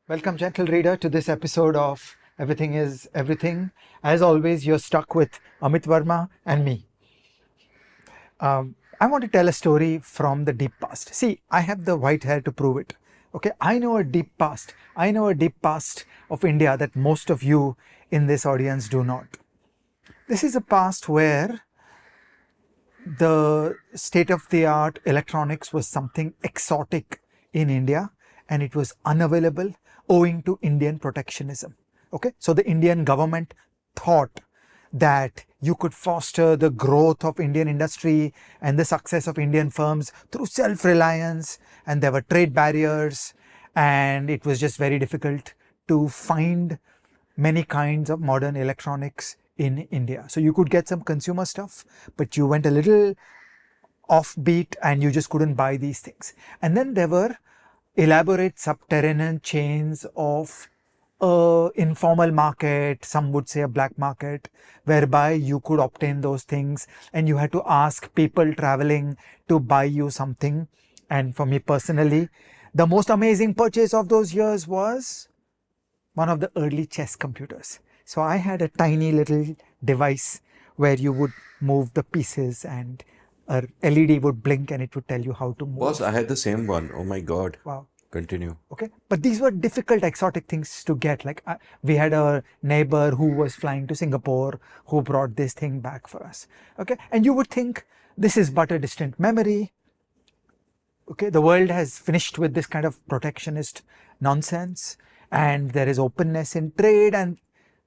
Welcome, gentle reader, to this episode of Everything is Everything. As always, you're stuck with Amit Varma and me. I want to tell a story from the deep past. See, I have the white hair to prove it. Okay, I know a deep past. I know a deep past of India that most of you in this audience do not. This is a past where the state of the art electronics was something exotic in India and it was unavailable owing to Indian protectionism. Okay, so the Indian government thought that you could foster the growth of Indian industry and the success of Indian firms through self-reliance, and there were trade barriers, and it was just very difficult to find many kinds of modern electronics in India. So you could get some consumer stuff, but you went a little offbeat and you just couldn't buy these things. And then there were elaborate subterranean chains of informal market, some would say a black market, whereby you could obtain those things and you had to ask people traveling to buy you something. And for me personally, the most amazing purchase of those years was one of the early chess computers. So I had a tiny little device where you would move the pieces and a LED would blink and it would tell you how to move. Boss, I had the same one. Oh my God. Wow. Continue. Okay, but these were difficult exotic things to get. Like we had a neighbor who was flying to Singapore who brought this thing back for us. Okay, and you would think this is but a distant memory. Okay, the world has finished with this kind of protectionist nonsense and there is openness in trade and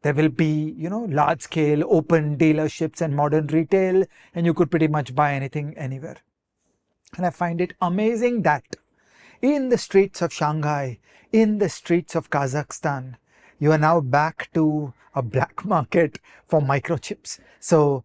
there will be, large scale open dealerships and modern retail and you could pretty much buy anything anywhere. And I find it amazing that in the streets of Shanghai, in the streets of Kazakhstan, you are now back to a black market for microchips. So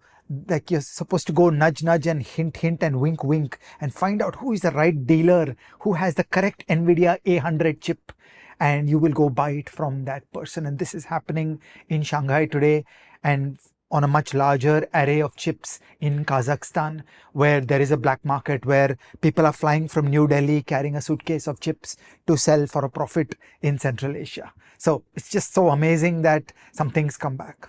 like you're supposed to go nudge and hint and wink and find out who is the right dealer who has the correct NVIDIA A100 chip, and you will go buy it from that person. And this is happening in Shanghai today and on a much larger array of chips in Kazakhstan, where there is a black market where people are flying from New Delhi carrying a suitcase of chips to sell for a profit in Central Asia. So it's just so amazing that some things come back.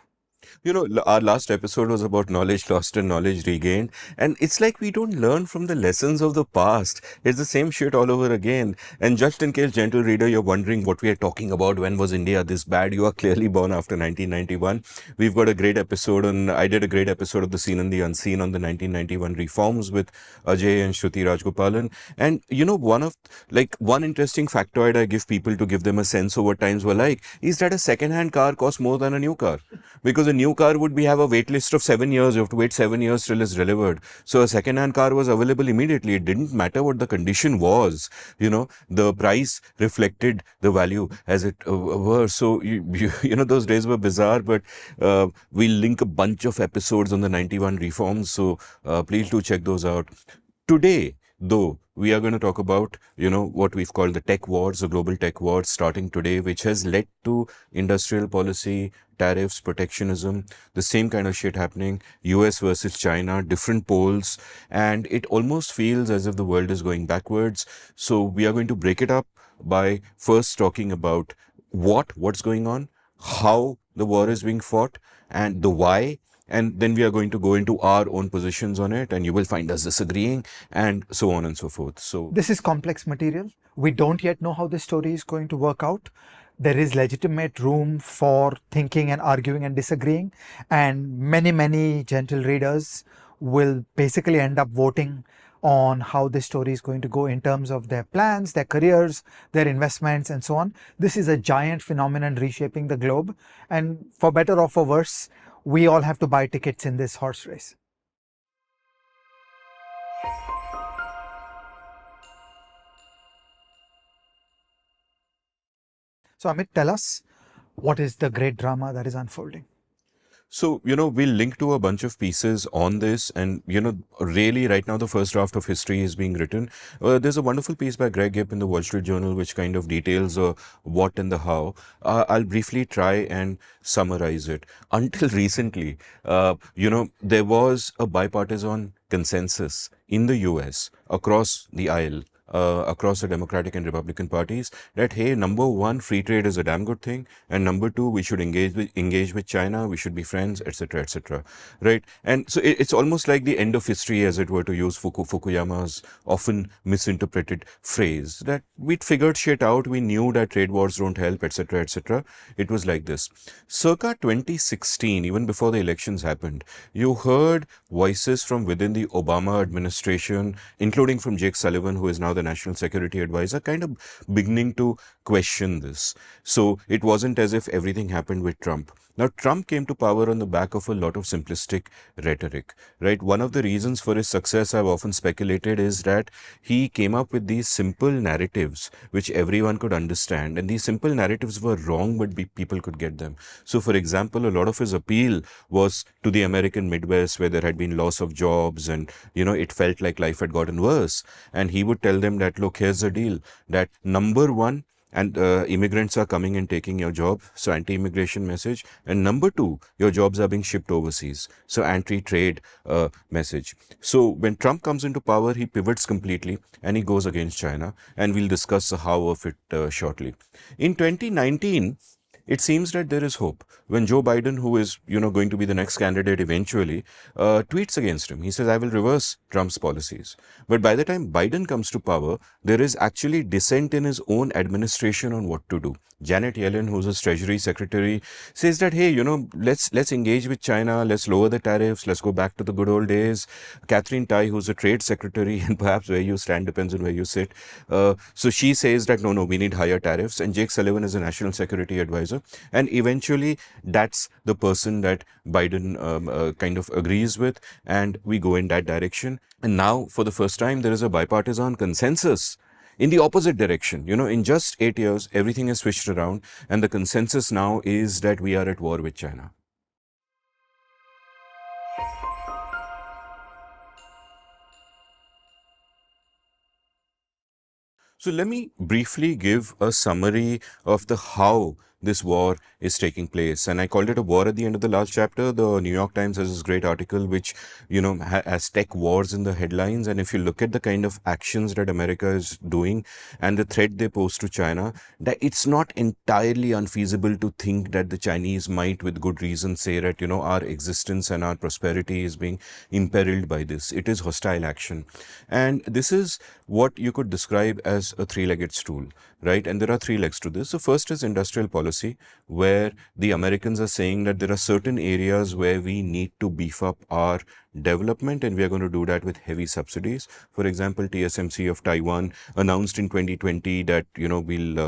Our last episode was about knowledge lost and knowledge regained. And it's like we don't learn from the lessons of the past. It's the same shit all over again. And just in case, gentle reader, you're wondering what we are talking about, when was India this bad? You are clearly born after 1991. We've got a great episode I did a great episode of The Seen and the Unseen on the 1991 reforms with Ajay and Shruti Rajgopalan. And one interesting factoid I give people to give them a sense of what times were like is that a second-hand car costs more than a new car. Because a new car would have a wait list of 7 years. You have to wait 7 years till it's delivered. So a second-hand car was available immediately. It didn't matter what the condition was. The price reflected the value as it were. So, those days were bizarre, but we'll link a bunch of episodes on the 91 reforms. So please do check those out. Today, though, we are going to talk about, what we've called the tech wars, the global tech wars starting today, which has led to industrial policy, tariffs, protectionism, the same kind of shit happening, US versus China, different poles, and it almost feels as if the world is going backwards. So we are going to break it up by first talking about what's going on, how the war is being fought, and the why. And then we are going to go into our own positions on it, and you will find us disagreeing, and so on and so forth. So this is complex material. We don't yet know how this story is going to work out. There is legitimate room for thinking and arguing and disagreeing. And many gentle readers will basically end up voting on how this story is going to go in terms of their plans, their careers, their investments, and so on. This is a giant phenomenon reshaping the globe. And for better or for worse, we all have to buy tickets in this horse race. So Amit, tell us, what is the great drama that is unfolding? So, we'll link to a bunch of pieces on this. And, really right now, the first draft of history is being written. There's a wonderful piece by Greg Gibb in the Wall Street Journal, which kind of details what and the how. I'll briefly try and summarize it. Until recently, there was a bipartisan consensus in the US across the aisle across the Democratic and Republican parties that, hey, number one, free trade is a damn good thing, and number two, we should engage with China, we should be friends, etc., etc. Right? And so it's almost like the end of history, as it were, to use Fukuyama's often misinterpreted phrase that we'd figured shit out, we knew that trade wars don't help, etc., etc. It was like this. Circa 2016, even before the elections happened, you heard voices from within the Obama administration, including from Jake Sullivan, who is now the National Security Advisor, kind of beginning to question this. So it wasn't as if everything happened with Trump. Now, Trump came to power on the back of a lot of simplistic rhetoric, right? One of the reasons for his success, I've often speculated, is that he came up with these simple narratives which everyone could understand. And these simple narratives were wrong, but people could get them. So, for example, a lot of his appeal was to the American Midwest, where there had been loss of jobs and, it felt like life had gotten worse. And he would tell them that, look, here's the deal, that number one, and immigrants are coming and taking your job, so anti-immigration message. And number two, your jobs are being shipped overseas, so anti-trade message. So when Trump comes into power, he pivots completely and he goes against China, and we'll discuss the how of it shortly. In 2019, it seems that there is hope when Joe Biden, who is going to be the next candidate eventually, tweets against him. He says, I will reverse Trump's policies. But by the time Biden comes to power, there is actually dissent in his own administration on what to do. Janet Yellen, who's his Treasury Secretary, says that, hey, let's engage with China, let's lower the tariffs, let's go back to the good old days. Catherine Tai, who's the Trade Secretary, and perhaps where you stand depends on where you sit. So she says that, no, we need higher tariffs. And Jake Sullivan is a National Security Advisor. And eventually, that's the person that Biden kind of agrees with, and we go in that direction. And now, for the first time, there is a bipartisan consensus in the opposite direction. In just 8 years, everything has switched around, and the consensus now is that we are at war with China. So let me briefly give a summary of the how this war is taking place. And I called it a war at the end of the last chapter. The New York Times has this great article which, has tech wars in the headlines. And if you look at the kind of actions that America is doing and the threat they pose to China, that it's not entirely unfeasible to think that the Chinese might, with good reason, say that, our existence and our prosperity is being imperiled by this. It is hostile action. And this is what you could describe as a three-legged stool, right? And there are three legs to this. The first is industrial policy, where the Americans are saying that there are certain areas where we need to beef up our development, and we are going to do that with heavy subsidies. For example, TSMC of Taiwan announced in 2020 that, we'll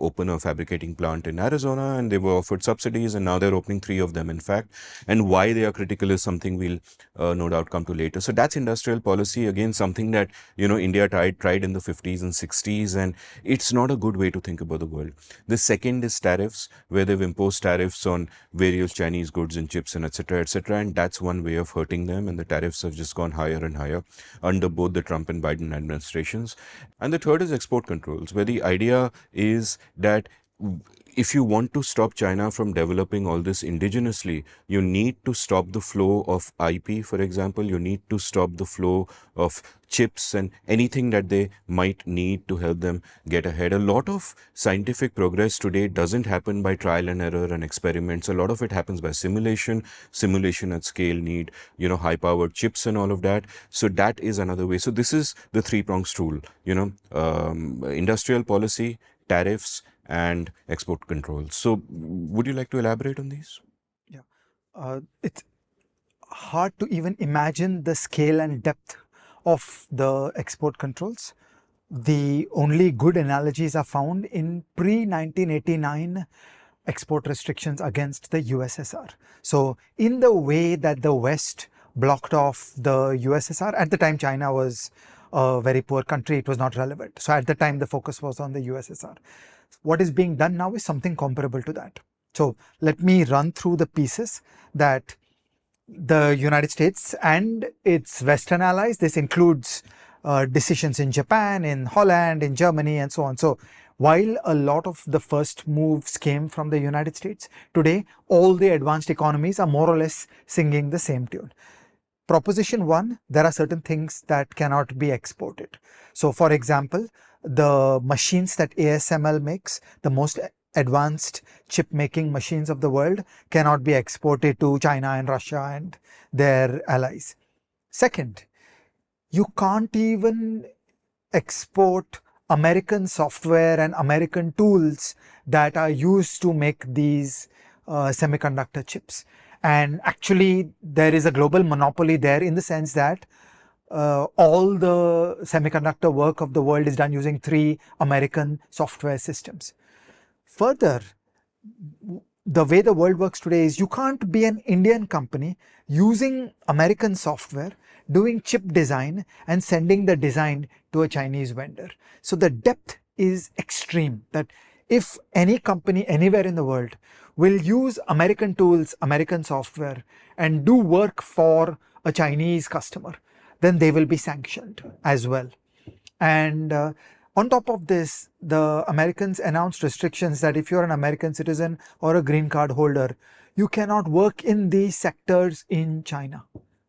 open a fabricating plant in Arizona, and they were offered subsidies, and now they're opening 3 of them, in fact. And why they are critical is something we'll no doubt come to later. So that's industrial policy. Again, something that, India tried in the 50s and 60s, and it's not a good way to think about the world. The second is tariffs, where they've imposed tariffs on various Chinese goods and chips and etc., etc., and that's one way of hurting them, and the tariffs have just gone higher and higher under both the Trump and Biden administrations. And the third is export controls, where the idea is that if you want to stop China from developing all this indigenously, you need to stop the flow of IP, for example. You need to stop the flow of chips and anything that they might need to help them get ahead. A lot of scientific progress today doesn't happen by trial and error and experiments. A lot of it happens by simulation. Simulation at scale need, high-powered chips and all of that. So that is another way. So this is the three-pronged stool, industrial policy, tariffs, and export controls. So would you like to elaborate on these? Yeah. It's hard to even imagine the scale and depth of the export controls. The only good analogies are found in pre-1989 export restrictions against the USSR. So in the way that the West blocked off the USSR, at the time China was a very poor country, it was not relevant. So at the time the focus was on the USSR. What is being done now is something comparable to that. So let me run through the pieces that the United States and its Western allies, this includes decisions in Japan, in Holland, in Germany, and so on. So while a lot of the first moves came from the United States, today all the advanced economies are more or less singing the same tune. Proposition one, there are certain things that cannot be exported. So for example, the machines that ASML makes, the most advanced chip making machines of the world, cannot be exported to China and Russia and their allies. Second, you can't even export American software and American tools that are used to make these semiconductor chips. And actually, there is a global monopoly there in the sense that all the semiconductor work of the world is done using 3 American software systems. Further, the way the world works today is you can't be an Indian company using American software, doing chip design and sending the design to a Chinese vendor. So the depth is extreme, that if any company anywhere in the world will use American tools, American software and do work for a Chinese customer, then they will be sanctioned as well. And on top of this, the Americans announced restrictions that if you're an American citizen or a green card holder, you cannot work in these sectors in China.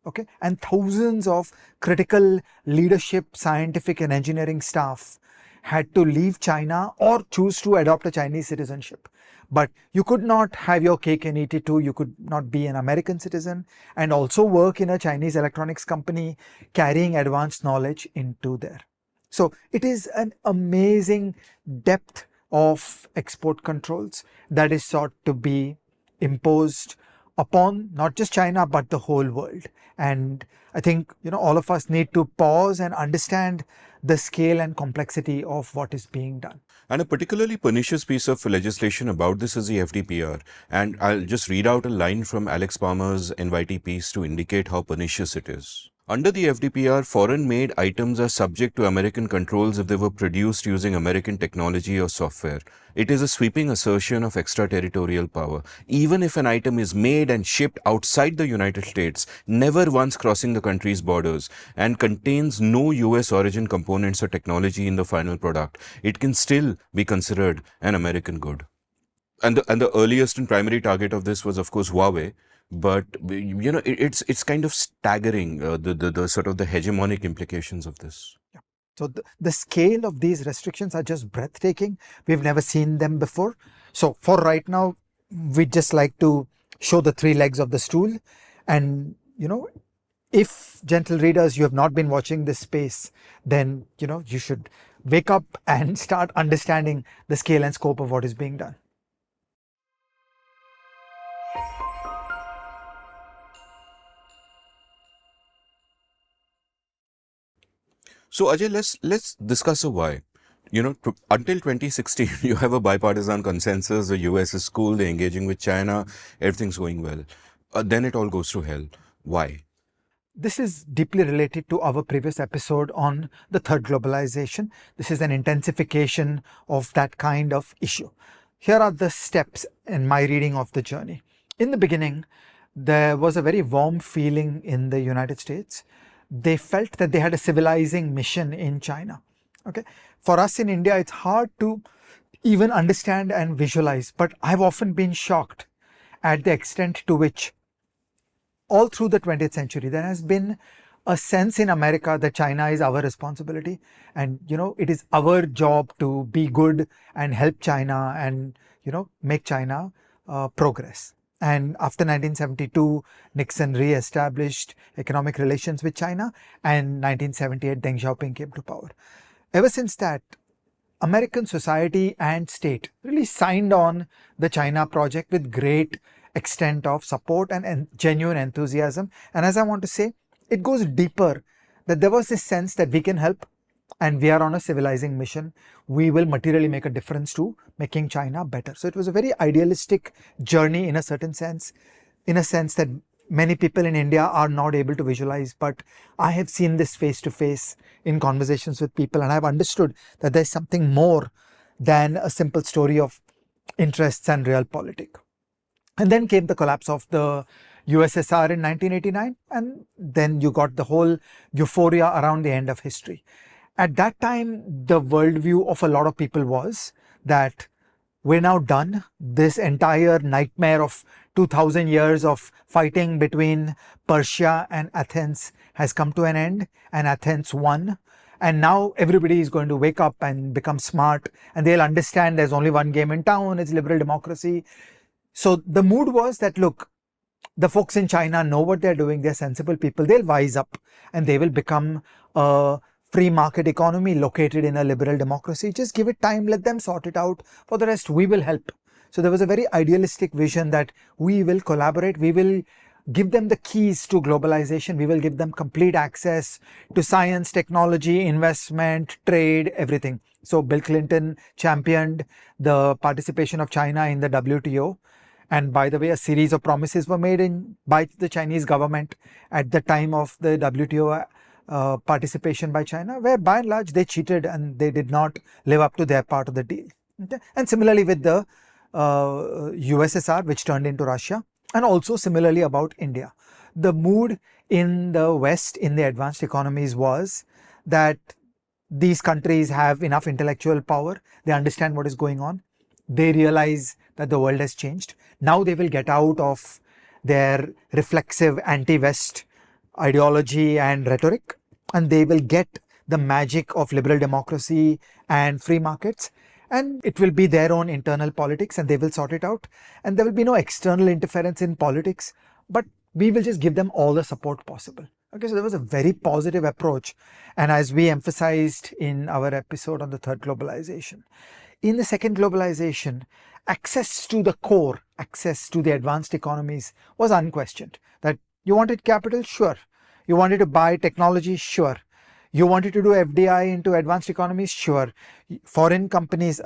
Okay, and thousands of critical leadership, scientific and engineering staff had to leave China or choose to adopt a Chinese citizenship. But you could not have your cake and eat it too. You could not be an American citizen and also work in a Chinese electronics company carrying advanced knowledge into there. So it is an amazing depth of export controls that is sought to be imposed upon not just China but the whole world. And I think all of us need to pause and understand the scale and complexity of what is being done. And a particularly pernicious piece of legislation about this is the FDPR. And I'll just read out a line from Alex Palmer's NYT piece to indicate how pernicious it is. Under the FDPR, foreign-made items are subject to American controls if they were produced using American technology or software. It is a sweeping assertion of extraterritorial power. Even if an item is made and shipped outside the United States, never once crossing the country's borders, and contains no US origin components or technology in the final product, it can still be considered an American good. And the earliest and primary target of this was, of course, Huawei. But it's kind of staggering, the sort of the hegemonic implications of this. Yeah. So the scale of these restrictions are just breathtaking. We've never seen them before. So for right now, we'd just like to show the 3 legs of the stool. And if, gentle readers, you have not been watching this space, then you should wake up and start understanding the scale and scope of what is being done. So Ajay, let's discuss a why. Until 2016, you have a bipartisan consensus. The US is cool, they're engaging with China, everything's going well. Then it all goes to hell. Why? This is deeply related to our previous episode on the third globalization. This is an intensification of that kind of issue. Here are the steps in my reading of the journey. In the beginning, there was a very warm feeling in the United States. They felt that they had a civilizing mission in China. Okay, for us in India, it's hard to even understand and visualize, but I've often been shocked at the extent to which all through the 20th century, there has been a sense in America that China is our responsibility and, it is our job to be good and help China and, make China progress. And after 1972, Nixon re-established economic relations with China, and 1978, Deng Xiaoping came to power. Ever since that, American society and state really signed on the China project with great extent of support and genuine enthusiasm. And as I want to say, it goes deeper, that there was this sense that we can help and we are on a civilizing mission. We will materially make a difference to making China better. So it was a very idealistic journey in a certain sense, in a sense that many people in India are not able to visualize. But I have seen this face to face in conversations with people, and I've understood that there's something more than a simple story of interests and realpolitik. And then came the collapse of the USSR in 1989, and then you got the whole euphoria around the end of history. At that time, the worldview of a lot of people was that we're now done. This entire nightmare of 2000 years of fighting between Persia and Athens has come to an end, and Athens won. And now everybody is going to wake up and become smart, and they'll understand there's only one game in town, it's liberal democracy. So the mood was that, look, the folks in China know what they're doing, they're sensible people, they'll wise up and they will become a free market economy located in a liberal democracy. Just give it time, let them sort it out. For the rest, we will help. So there was a very idealistic vision that we will collaborate, we will give them the keys to globalization, we will give them complete access to science, technology, investment, trade, everything. So Bill Clinton championed the participation of China in the WTO. And by the way, a series of promises were made by the Chinese government at the time of the WTO participation by China, where by and large they cheated and they did not live up to their part of the deal. Okay? And similarly with the USSR, which turned into Russia, and also similarly about India. The mood in the West, in the advanced economies, was that these countries have enough intellectual power, they understand what is going on, they realize that the world has changed. Now they will get out of their reflexive anti-West ideology and rhetoric, and they will get the magic of liberal democracy and free markets, and it will be their own internal politics and they will sort it out, and there will be no external interference in politics, but we will just give them all the support possible. Okay, so there was a very positive approach, and as we emphasized in our episode on the third globalization, in the second globalization, access to the core, access to the advanced economies was unquestioned. That you wanted capital? Sure. You wanted to buy technology? Sure. You wanted to do FDI into advanced economies? Sure. Foreign companies,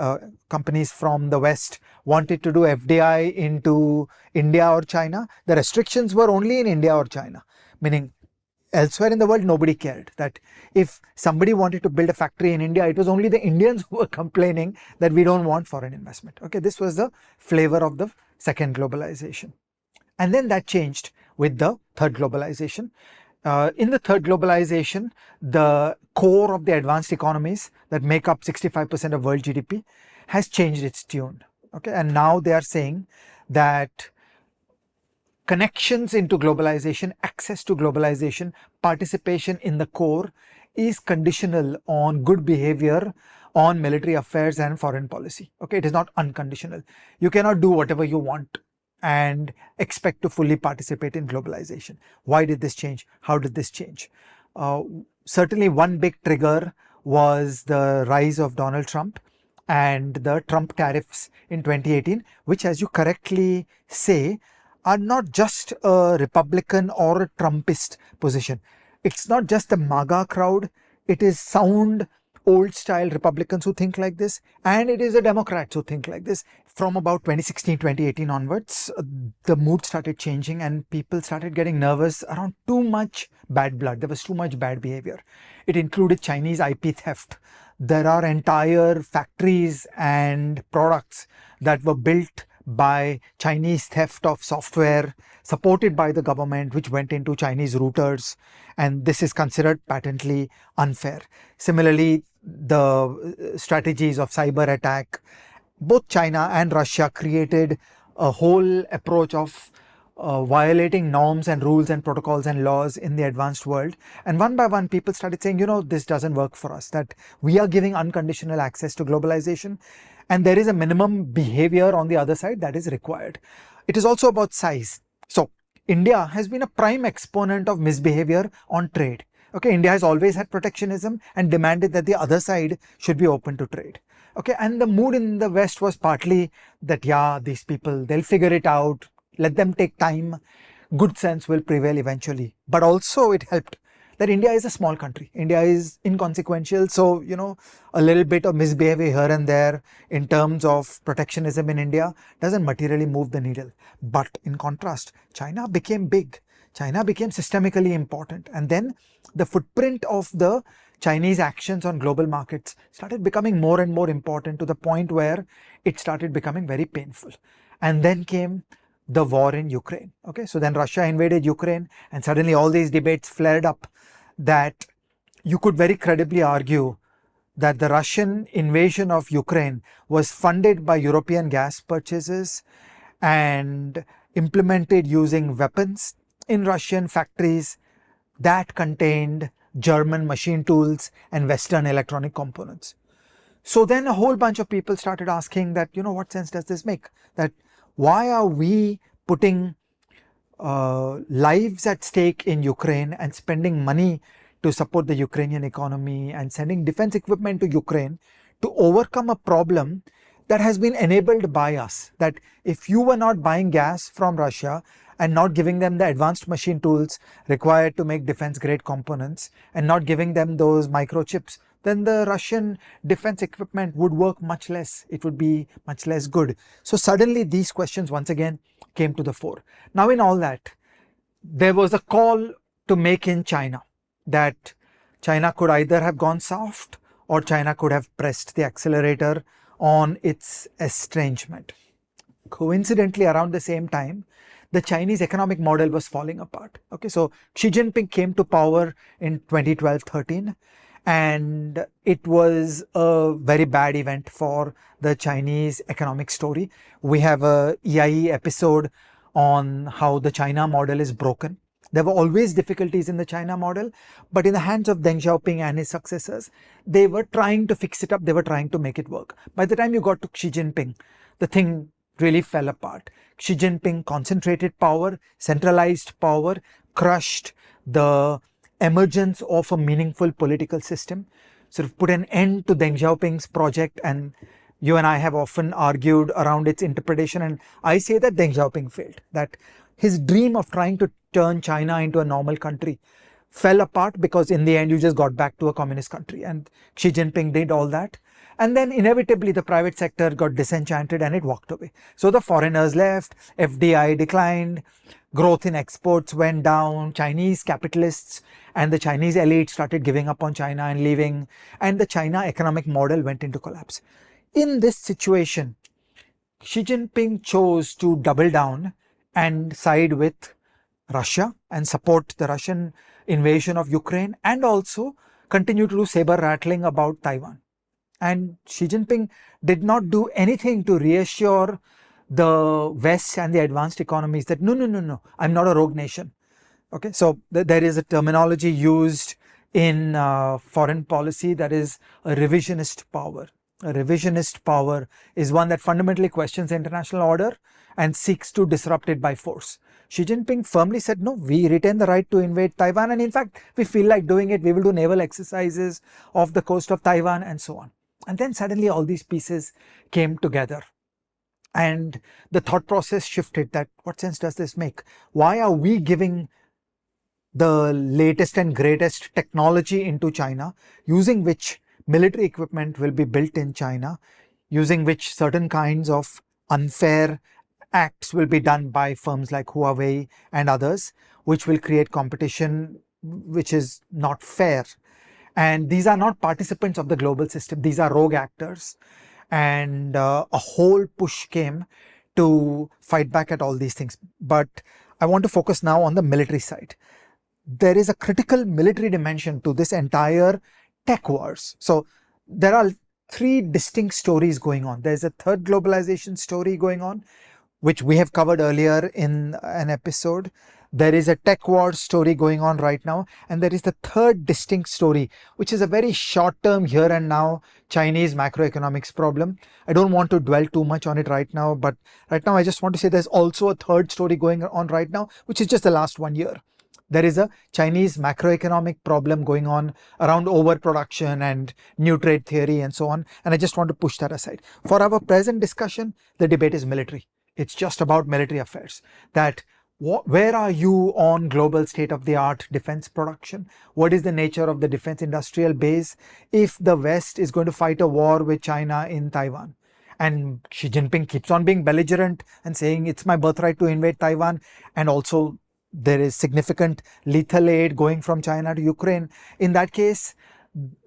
companies from the West wanted to do FDI into India or China. The restrictions were only in India or China, meaning elsewhere in the world, nobody cared. That if somebody wanted to build a factory in India, it was only the Indians who were complaining that we don't want foreign investment. Okay, this was the flavor of the second globalization. And then that changed with the third globalization. In the third globalization, the core of the advanced economies that make up 65% of world GDP has changed its tune. Okay, and now they are saying that connections into globalization, access to globalization, participation in the core is conditional on good behavior on military affairs and foreign policy. Okay, it is not unconditional. You cannot do whatever you want and expect to fully participate in globalization. Why did this change? How did this change? Certainly one big trigger was the rise of Donald Trump and the Trump tariffs in 2018, which, as you correctly say, are not just a Republican or a Trumpist position. It's not just the MAGA crowd, it is sound old style Republicans who think like this, and it is the Democrats who think like this. From about 2016, 2018 onwards, the mood started changing and people started getting nervous around too much bad blood. There was too much bad behavior. It included Chinese IP theft. There are entire factories and products that were built by Chinese theft of software supported by the government, which went into Chinese routers, and this is considered patently unfair. Similarly, the strategies of cyber attack, both China and Russia created a whole approach of violating norms and rules and protocols and laws in the advanced world. And one by one, people started saying, you know, this doesn't work for us, that we are giving unconditional access to globalization, and there is a minimum behavior on the other side that is required. It is also about size. So India has been a prime exponent of misbehavior on trade. Okay, India has always had protectionism and demanded that the other side should be open to trade. Okay, and the mood in the West was partly that, yeah, these people, they'll figure it out, let them take time, good sense will prevail eventually. But also it helped that India is a small country. India is inconsequential. So, you know, a little bit of misbehavior here and there in terms of protectionism in India doesn't materially move the needle. But in contrast, China became big. China became systemically important. And then the footprint of the Chinese actions on global markets started becoming more and more important, to the point where it started becoming very painful. And then came the war in Ukraine. Okay, so then Russia invaded Ukraine, and suddenly all these debates flared up that you could very credibly argue that the Russian invasion of Ukraine was funded by European gas purchases and implemented using weapons in Russian factories that contained German machine tools and Western electronic components. So then a whole bunch of people started asking that, what sense does this make? That why are we putting lives at stake in Ukraine and spending money to support the Ukrainian economy and sending defense equipment to Ukraine to overcome a problem that has been enabled by us? That if you were not buying gas from Russia and not giving them the advanced machine tools required to make defense grade components and not giving them those microchips, then the Russian defense equipment would work much less. It would be much less good. So suddenly these questions once again came to the fore. Now in all that, there was a call to make in China, that China could either have gone soft or China could have pressed the accelerator on its estrangement. Coincidentally, around the same time, the Chinese economic model was falling apart. Okay, so Xi Jinping came to power in 2012-13, and it was a very bad event for the Chinese economic story. We have a EIE episode on how the China model is broken. There were always difficulties in the China model, but in the hands of Deng Xiaoping and his successors, they were trying to fix it up, they were trying to make it work. By the time you got to Xi Jinping, the thing really fell apart. Xi Jinping concentrated power, centralized power, crushed the emergence of a meaningful political system, sort of put an end to Deng Xiaoping's project, and you and I have often argued around its interpretation, and I say that Deng Xiaoping failed, that his dream of trying to turn China into a normal country fell apart because in the end you just got back to a communist country, and Xi Jinping did all that. And then inevitably the private sector got disenchanted and it walked away. So the foreigners left, FDI declined, growth in exports went down, Chinese capitalists and the Chinese elite started giving up on China and leaving, and the China economic model went into collapse. In this situation, Xi Jinping chose to double down and side with Russia and support the Russian invasion of Ukraine, and also continue to do saber rattling about Taiwan. And Xi Jinping did not do anything to reassure the West and the advanced economies that no, I'm not a rogue nation. Okay, so there is a terminology used in foreign policy that is a revisionist power. A revisionist power is one that fundamentally questions the international order and seeks to disrupt it by force. Xi Jinping firmly said, no, we retain the right to invade Taiwan, and in fact, we feel like doing it. We will do naval exercises off the coast of Taiwan and so on. And then suddenly all these pieces came together. And the thought process shifted, that what sense does this make? Why are we giving the latest and greatest technology into China, using which military equipment will be built in China, using which certain kinds of unfair acts will be done by firms like Huawei and others, which will create competition which is not fair? And these are not participants of the global system. These are rogue actors. And a whole push came to fight back at all these things. But I want to focus now on the military side. There is a critical military dimension to this entire tech wars. So there are three distinct stories going on. There's a third globalization story going on, which we have covered earlier in an episode. There is a tech war story going on right now, and there is the third distinct story, which is a very short-term here and now Chinese macroeconomics problem. I don't want to dwell too much on it right now, but right now I just want to say there's also a third story going on right now, which is just the last 1 year. There is a Chinese macroeconomic problem going on around overproduction and new trade theory and so on, and I just want to push that aside. For our present discussion, the debate is military. It's just about military affairs. That where are you on global state-of-the-art defense production? What is the nature of the defense industrial base if the West is going to fight a war with China in Taiwan? And Xi Jinping keeps on being belligerent and saying it's my birthright to invade Taiwan, and also there is significant lethal aid going from China to Ukraine. In that case,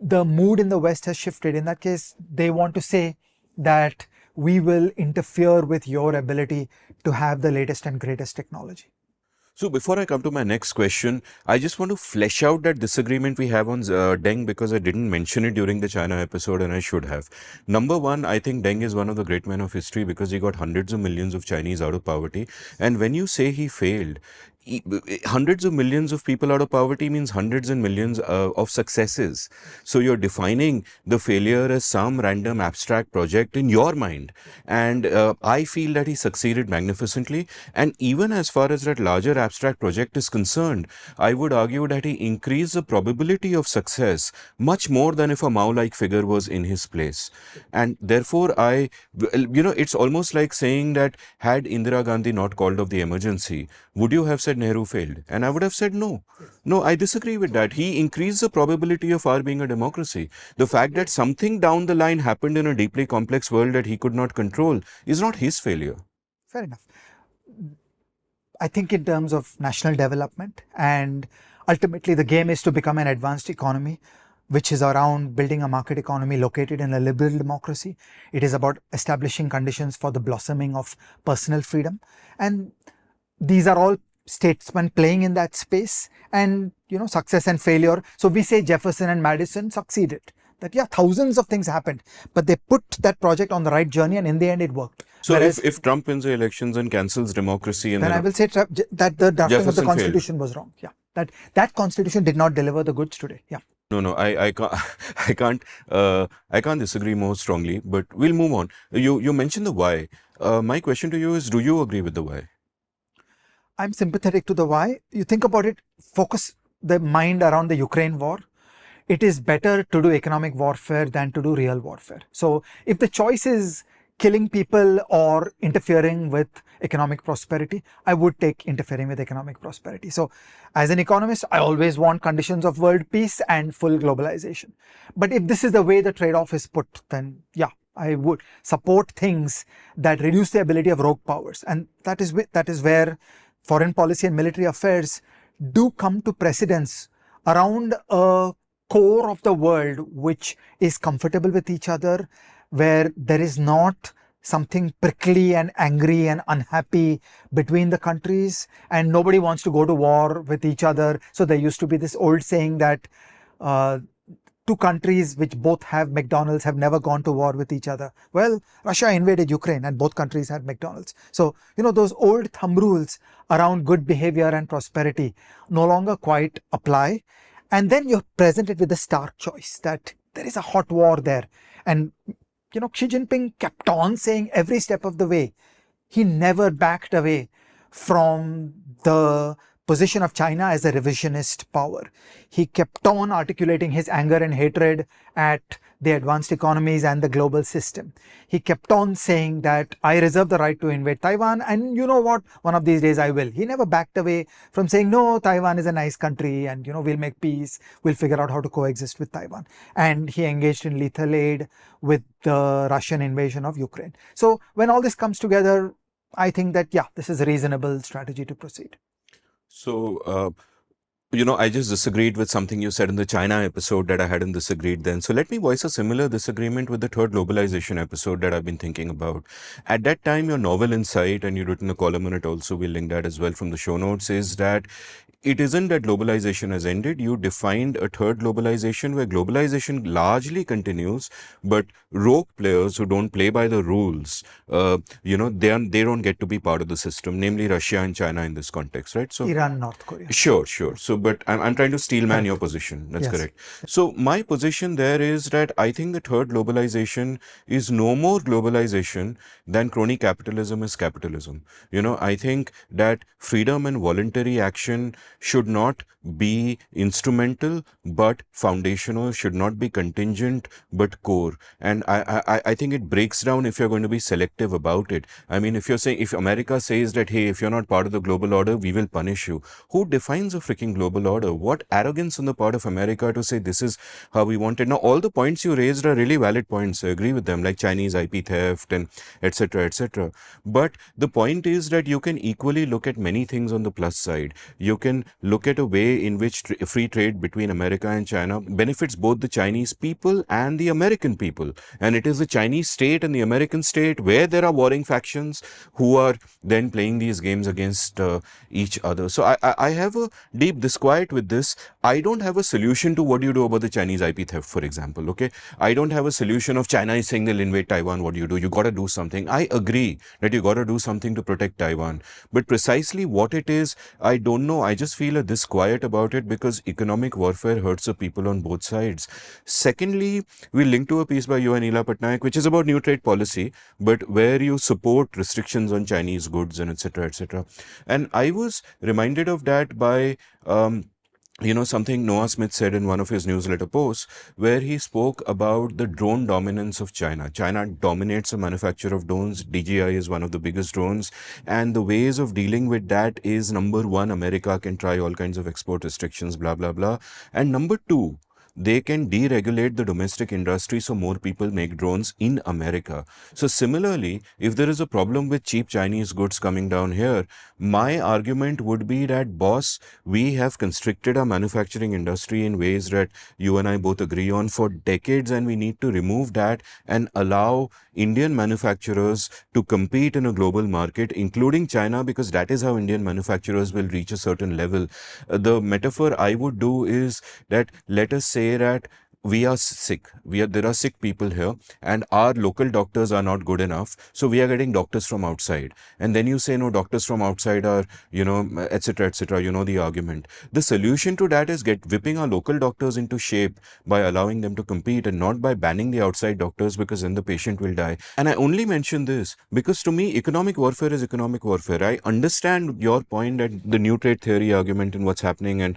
the mood in the West has shifted. In that case, they want to say that we will interfere with your ability to have the latest and greatest technology. So before I come to my next question, I just want to flesh out that disagreement we have on Deng, because I didn't mention it during the China episode and I should have. Number one, I think Deng is one of the great men of history because he got hundreds of millions of Chinese out of poverty. And when you say he failed, hundreds of millions of people out of poverty means hundreds and millions of successes. So you're defining the failure as some random abstract project in your mind. And I feel that he succeeded magnificently. And even as far as that larger abstract project is concerned, I would argue that he increased the probability of success much more than if a Mao-like figure was in his place. And therefore, it's almost like saying that had Indira Gandhi not called off the emergency, would you have said Nehru failed? And I would have said no. No, I disagree with that. He increased the probability of our being a democracy. The fact that something down the line happened in a deeply complex world that he could not control is not his failure. Fair enough. I think in terms of national development, and ultimately the game is to become an advanced economy, which is around building a market economy located in a liberal democracy. It is about establishing conditions for the blossoming of personal freedom. And these are all statesmen playing in that space, and success and failure. So we say Jefferson and Madison succeeded. That thousands of things happened, but they put that project on the right journey, and in the end it worked. So if Trump wins the elections and cancels democracy, and then I will say that the drafting Jefferson of the Constitution was wrong. Yeah, that Constitution did not deliver the goods today. Yeah. No, I can't, I can't disagree more strongly. But we'll move on. You mentioned the why. My question to you is: do you agree with the why? I'm sympathetic to the why. You think about it. Focus the mind around the Ukraine war. It is better to do economic warfare than to do real warfare. So if the choice is killing people or interfering with economic prosperity, I would take interfering with economic prosperity. So as an economist, I always want conditions of world peace and full globalization. But if this is the way the trade-off is put, then I would support things that reduce the ability of rogue powers. And that is where foreign policy and military affairs do come to precedence around a core of the world which is comfortable with each other, where there is not something prickly and angry and unhappy between the countries, and nobody wants to go to war with each other. So there used to be this old saying that two countries which both have McDonald's have never gone to war with each other. Well, Russia invaded Ukraine and both countries had McDonald's. So, those old thumb rules around good behavior and prosperity no longer quite apply. And then you're presented with the stark choice that there is a hot war there. And, Xi Jinping kept on saying every step of the way, he never backed away from the position of China as a revisionist power. He kept on articulating his anger and hatred at the advanced economies and the global system. He kept on saying that I reserve the right to invade Taiwan, and you know what, one of these days I will. He never backed away from saying, no, Taiwan is a nice country and we'll make peace, we'll figure out how to coexist with Taiwan. And he engaged in lethal aid with the Russian invasion of Ukraine. So when all this comes together, I think that this is a reasonable strategy to proceed. So, I just disagreed with something you said in the China episode that I hadn't disagreed then. So let me voice a similar disagreement with the third globalization episode that I've been thinking about. At that time, your novel insight, and you've written a column on it also, we'll link that as well from the show notes, is that it isn't that globalization has ended. You defined a third globalization where globalization largely continues, but rogue players who don't play by the rules, they don't get to be part of the system, namely Russia and China in this context, right? So Iran, North Korea. Sure. So, but I'm trying to steelman your position. That's correct. So my position there is that I think the third globalization is no more globalization than crony capitalism is capitalism. I think that freedom and voluntary action should not be instrumental but foundational, should not be contingent but core. And I think it breaks down if you're going to be selective about it. I mean, if America says that, hey, if you're not part of the global order, we will punish you. Who defines a freaking global global order. What arrogance on the part of America to say this is how we want it. Now, all the points you raised are really valid points. I agree with them, like Chinese IP theft and etc. etc. But the point is that you can equally look at many things on the plus side. You can look at a way in which free trade between America and China benefits both the Chinese people and the American people. And it is the Chinese state and the American state where there are warring factions who are then playing these games against each other. So I have a deep disquiet with this. I don't have a solution to what you do about the Chinese IP theft, for example. Okay, I don't have a solution of China is saying they'll invade Taiwan. What do? You got to do something. I agree that you got to do something to protect Taiwan, but precisely what it is, I don't know. I just feel a disquiet about it because economic warfare hurts the people on both sides. Secondly, we link to a piece by you and Neela Patnaik, which is about new trade policy, but where you support restrictions on Chinese goods and etc. etc. And I was reminded of that by something Noah Smith said in one of his newsletter posts, where he spoke about the drone dominance of China. China dominates the manufacture of drones. DJI is one of the biggest drones. And the ways of dealing with that is, number one, America can try all kinds of export restrictions, blah, blah, blah. And number two, they can deregulate the domestic industry so more people make drones in America. So similarly, if there is a problem with cheap Chinese goods coming down here, my argument would be that, boss, we have constricted our manufacturing industry in ways that you and I both agree on for decades, and we need to remove that and allow Indian manufacturers to compete in a global market, including China, because that is how Indian manufacturers will reach a certain level. The metaphor I would do is that, let us say that we are sick. There are sick people here, and our local doctors are not good enough. So we are getting doctors from outside. And then you say, no, doctors from outside are, etc., etc. You know the argument. The solution to that is whipping our local doctors into shape by allowing them to compete, and not by banning the outside doctors, because then the patient will die. And I only mention this because, to me, economic warfare is economic warfare. I understand your point that the new trade theory argument and what's happening and,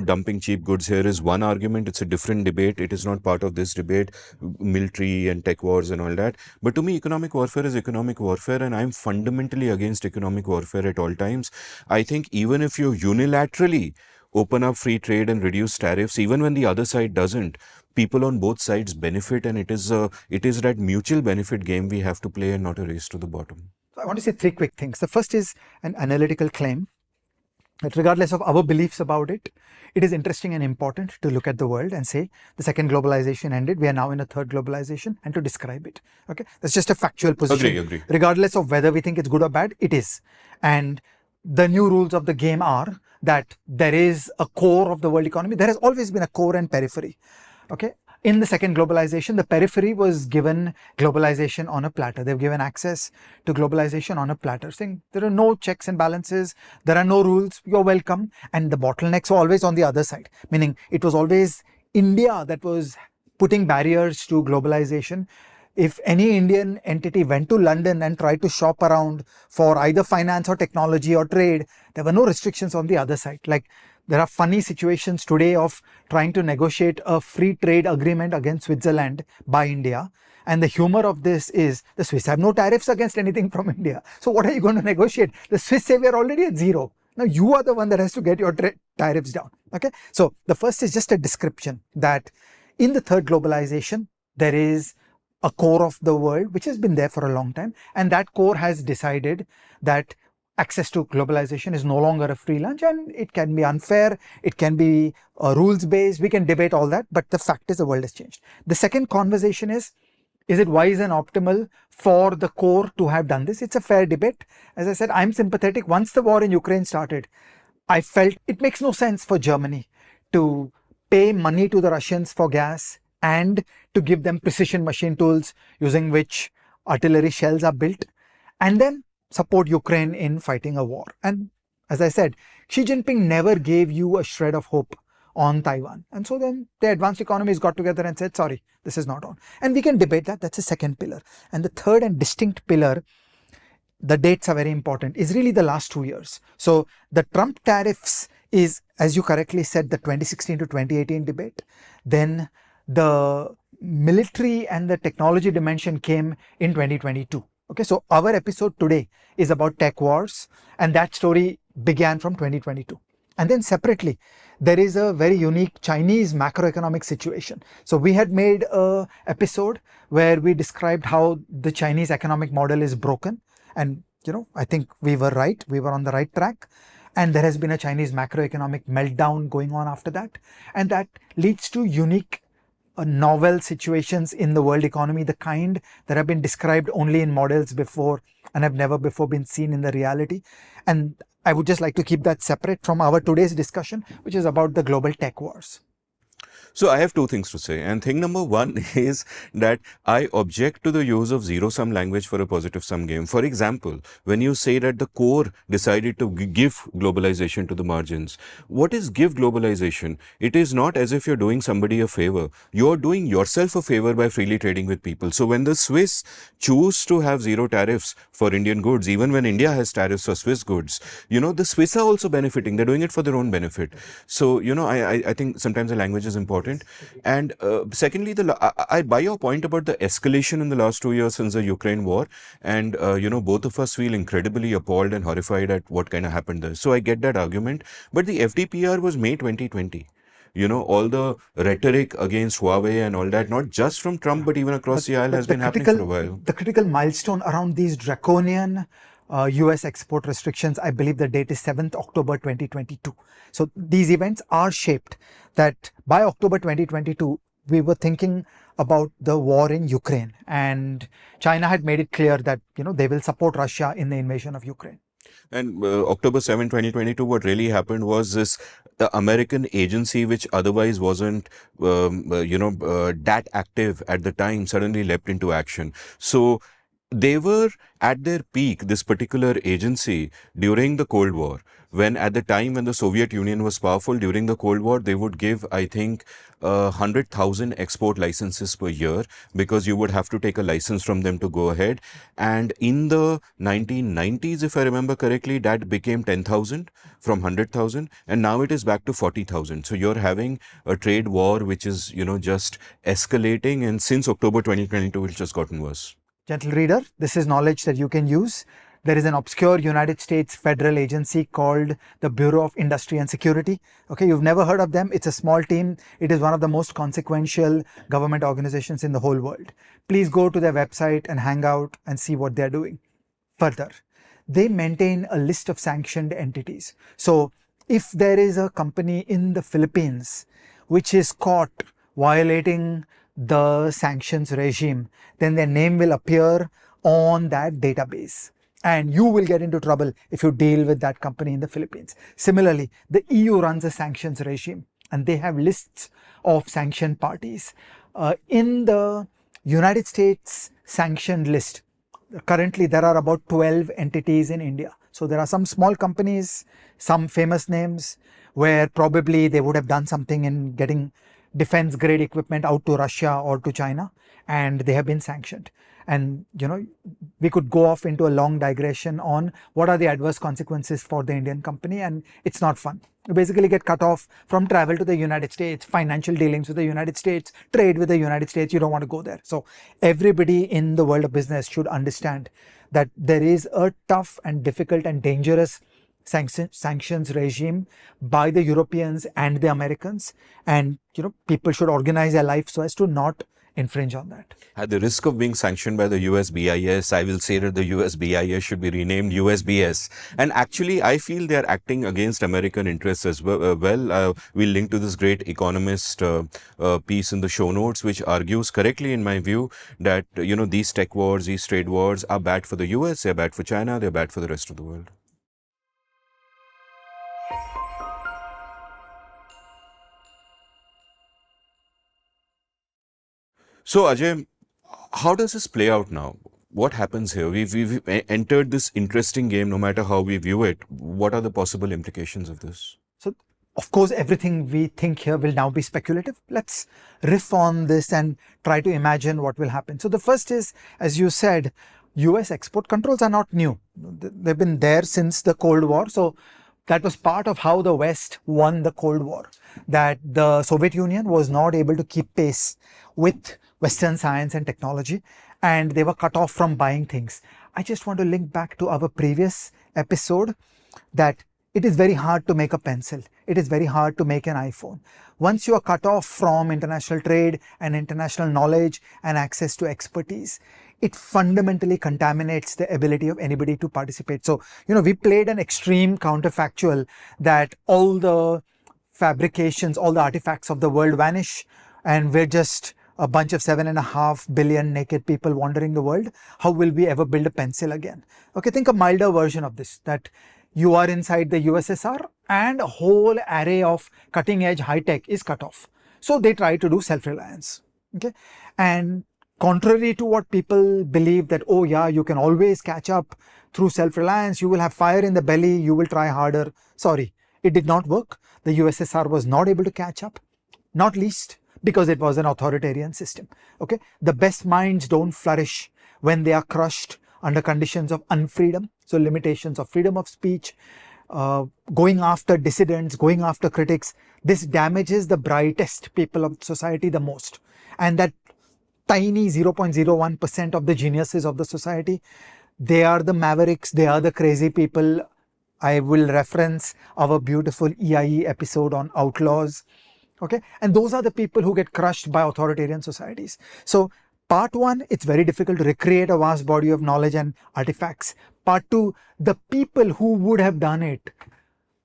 dumping cheap goods here is one argument. It's a different debate. It is not part of this debate, military and tech wars and all that. But to me, economic warfare is economic warfare, and I'm fundamentally against economic warfare at all times. I think even if you unilaterally open up free trade and reduce tariffs, even when the other side doesn't, people on both sides benefit, and it is that mutual benefit game we have to play, and not a race to the bottom. So I want to say three quick things. The first is an analytical claim that regardless of our beliefs about it, it is interesting and important to look at the world and say the second globalization ended, we are now in a third globalization, and to describe it. Okay, that's just a factual position. Agree. Regardless of whether we think it's good or bad, it is. And the new rules of the game are that there is a core of the world economy. There has always been a core and periphery. Okay. In the second globalization, the periphery was given globalization on a platter. They've given access to globalization on a platter, saying there are no checks and balances, there are no rules, you're welcome. And the bottlenecks were always on the other side, meaning it was always India that was putting barriers to globalization. If any Indian entity went to London and tried to shop around for either finance or technology or trade, there were no restrictions on the other side. Like, there are funny situations today of trying to negotiate a free trade agreement against Switzerland by India. And the humor of this is the Swiss have no tariffs against anything from India. So what are you going to negotiate? The Swiss say we are already at zero. Now you are the one that has to get your tariffs down. Okay. So the first is just a description that in the third globalization, there is a core of the world which has been there for a long time. And that core has decided that access to globalization is no longer a free lunch, and it can be unfair, it can be rules based, we can debate all that, but the fact is the world has changed. The second conversation is it wise and optimal for the core to have done this? It's a fair debate. As I said, I'm sympathetic. Once the war in Ukraine started, I felt it makes no sense for Germany to pay money to the Russians for gas and to give them precision machine tools using which artillery shells are built, and then support Ukraine in fighting a war. And as I said, Xi Jinping never gave you a shred of hope on Taiwan. And so then the advanced economies got together and said, sorry, this is not on. And we can debate that. That's the second pillar. And the third and distinct pillar, the dates are very important, is really the last 2 years. So the Trump tariffs is, as you correctly said, the 2016 to 2018 debate. Then the military and the technology dimension came in 2022. Okay, so our episode today is about tech wars, and that story began from 2022. And then separately, there is a very unique Chinese macroeconomic situation. So we had made a episode where we described how the Chinese economic model is broken. And, I think we were right. We were on the right track. And there has been a Chinese macroeconomic meltdown going on after that. And that leads to unique novel situations in the world economy, the kind that have been described only in models before and have never before been seen in the reality. And I would just like to keep that separate from our today's discussion, which is about the global tech wars. So I have two things to say. And thing number one is that I object to the use of zero-sum language for a positive-sum game. For example, when you say that the core decided to give globalization to the margins, what is give globalization? It is not as if you're doing somebody a favor. You're doing yourself a favor by freely trading with people. So when the Swiss choose to have zero tariffs for Indian goods, even when India has tariffs for Swiss goods, the Swiss are also benefiting. They're doing it for their own benefit. So, I think sometimes the language is important. And secondly, I buy your point about the escalation in the last 2 years since the Ukraine war. And, both of us feel incredibly appalled and horrified at what kind of happened there. So I get that argument. But the FDPR was May 2020. All the rhetoric against Huawei and all that, not just from Trump, but even across the aisle, has been happening for a while. The critical milestone around these draconian US export restrictions, I believe the date is 7th October 2022. So these events are shaped that by October 2022, we were thinking about the war in Ukraine, and China had made it clear that, they will support Russia in the invasion of Ukraine. And October 7, 2022, what really happened was this the American agency, which otherwise wasn't, that active at the time, suddenly leapt into action. So they were at their peak, this particular agency, during the Cold War. When at the time when the Soviet Union was powerful during the Cold War, they would give, I think, 100,000 export licenses per year because you would have to take a license from them to go ahead. And in the 1990s, if I remember correctly, that became 10,000 from 100,000. And now it is back to 40,000. So you're having a trade war which is, just escalating. And since October 2022, it's just gotten worse. Gentle reader, this is knowledge that you can use. There is an obscure United States federal agency called the Bureau of Industry and Security. Okay, you've never heard of them. It's a small team. It is one of the most consequential government organizations in the whole world. Please go to their website and hang out and see what they're doing. Further, they maintain a list of sanctioned entities. So if there is a company in the Philippines which is caught violating the sanctions regime, then their name will appear on that database. And you will get into trouble if you deal with that company in the Philippines. Similarly, the EU runs a sanctions regime and they have lists of sanctioned parties. In the United States sanctioned list, currently there are about 12 entities in India. So there are some small companies, some famous names where probably they would have done something in getting defense grade equipment out to Russia or to China, and they have been sanctioned. And, we could go off into a long digression on what are the adverse consequences for the Indian company, and it's not fun. You basically get cut off from travel to the United States, financial dealings with the United States, trade with the United States. You don't want to go there. So everybody in the world of business should understand that there is a tough and difficult and dangerous sanctions regime by the Europeans and the Americans, and people should organize their life so as to not infringe on that. At the risk of being sanctioned by the US BIS, I will say that the US BIS should be renamed USBS. And actually, I feel they are acting against American interests as well. We'll link to this great economist piece in the show notes, which argues correctly, in my view, that these tech wars, these trade wars are bad for the US, they're bad for China, they're bad for the rest of the world. So, Ajay, how does this play out now? What happens here? We've entered this interesting game, no matter how we view it. What are the possible implications of this? So, of course, everything we think here will now be speculative. Let's riff on this and try to imagine what will happen. So the first is, as you said, US export controls are not new. They've been there since the Cold War. So that was part of how the West won the Cold War, that the Soviet Union was not able to keep pace with Western science and technology, and they were cut off from buying things. I just want to link back to our previous episode that it is very hard to make a pencil. It is very hard to make an iPhone. Once you are cut off from international trade and international knowledge and access to expertise, it fundamentally contaminates the ability of anybody to participate. So, we played an extreme counterfactual that all the fabrications, all the artifacts of the world vanish, and we're just a bunch of 7.5 billion naked people wandering the world. How will we ever build a pencil again? Okay, think a milder version of this, that you are inside the USSR and a whole array of cutting edge high tech is cut off. So they try to do self-reliance. Okay, and contrary to what people believe, that, oh yeah, you can always catch up through self-reliance, you will have fire in the belly, you will try harder. Sorry, it did not work. The USSR was not able to catch up, not least because it was an authoritarian system. Okay, the best minds don't flourish when they are crushed under conditions of unfreedom, so limitations of freedom of speech, going after dissidents, going after critics. This damages the brightest people of society the most, and that tiny 0.01% of the geniuses of the society, they are the mavericks, they are the crazy people. I will reference our beautiful EIE episode on outlaws. Okay, and those are the people who get crushed by authoritarian societies. So part one, it's very difficult to recreate a vast body of knowledge and artifacts. Part two, the people who would have done it